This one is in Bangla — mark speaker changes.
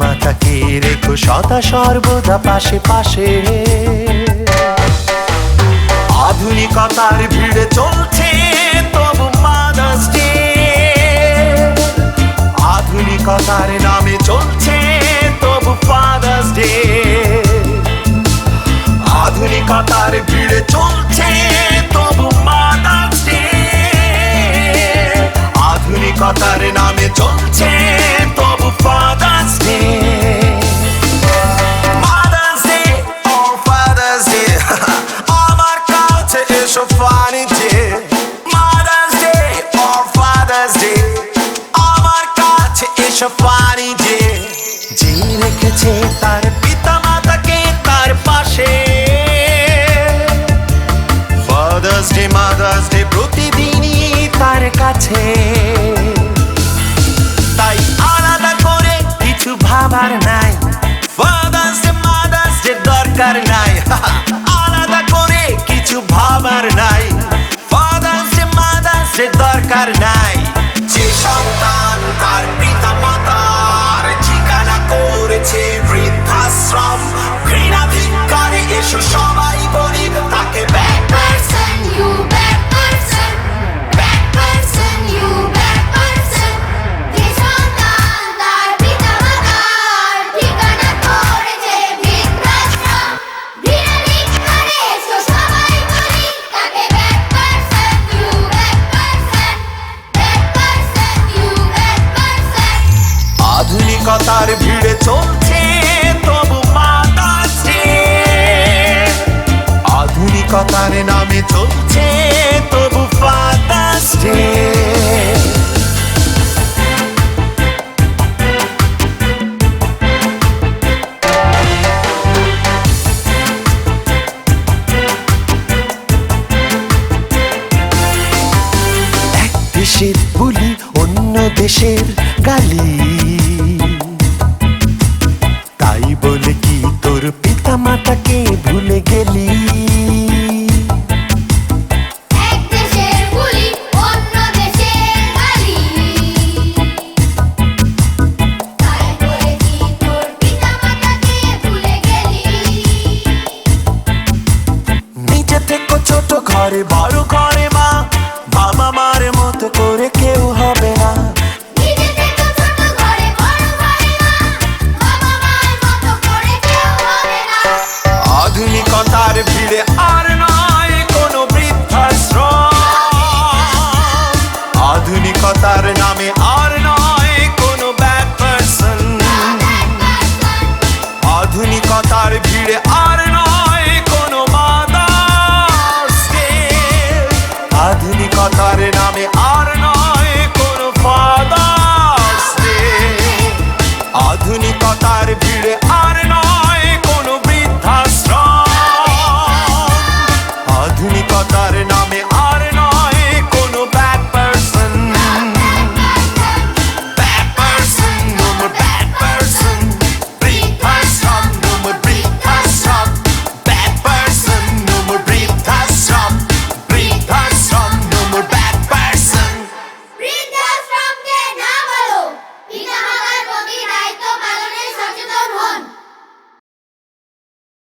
Speaker 1: মাতাকে রেখো সদা সর্বদা পাশে পাশে। আধুনিকতার ভিড়ে চলছে তবু মাদার্স ডে, আধুনিকতার নামে চলছে তবু ফাদার্স ডে। আধুনিকতার ভিড়ে চলছে তবু মাদার্স ডে, আধুনিকতার নামে চলছে তবু ফাদার্স ডে। মাদার্স ডে ও ফাদার্স ডে আমার কাছে এসো ফানি ডে। মাদার্স ডে ও ফাদার্স ডে আমার কাছে এসো ফানি ডে। যে রেখেছে তার পিতা মাতাকে তার পাশে, ফাদার্স ডে মাদার্স ডে প্রতিদিনই তার কাছে। তাই আলাদা করে কিছু ভাবার নাই, ফাদার্স ডে মাদার্স ডে দরকার নাই। আলাদা করে কিছু ভাবার নাই, ফাদার্স ডে মাদার্স ডে দরকার নাই। যে সন্তান তার পিতা মাতার ঠিকানা করেছে বৃদ্ধাশ্রম, ঘৃণা ধিক্কারে এসো সবাই বলি তাকে bad person,
Speaker 2: You bad person, bad person, you bad person. যে সন্তান তার পিতা মাতার ঠিকানা করেছে বৃদ্ধাশ্রম, ঘৃণা ধিক্কারে এসো সবাই বলি তাকে bad person, you bad person, bad person, you bad person.
Speaker 1: আধুনিকতার ভিড়ে চলছে তবু মাদার্স ডে, আধুনিকতার নামে চলছে তবু ফাদার্স ডে। এক দেশের বুলি অন্য দেশের গালি, তাই বলে কি তোর পিতা মাতাকে ভুলে গেলি?
Speaker 2: এক দেশের বুলি অন্য দেশের গালি, তাই বলে কি তোর পিতা মাতাকে ভুলে গেলি?
Speaker 1: নিচে থেকে ছোট ঘরে বড় ঘরে মা, বাবা মার মতো করে কেউ হবে না।
Speaker 2: নিজে থেকে ছোট ঘরে বড় ঘরে মা, বাবা মার মতো করে কেউ হবে না।
Speaker 1: আধুনিকতার ভিড়ে আর নয় কোনো বৃদ্ধাশ্রম, আধুনিকতার নামে আর নয় কোনো ব্যাড পারসন। আধুনিকতার ভিড়ে আর নয় কোনো মাদার্স ডে, আধুনিকতার নামে আর নয় কোনো ফাদার্স ডে। আধুনিকতার ভিড়ে আর নয়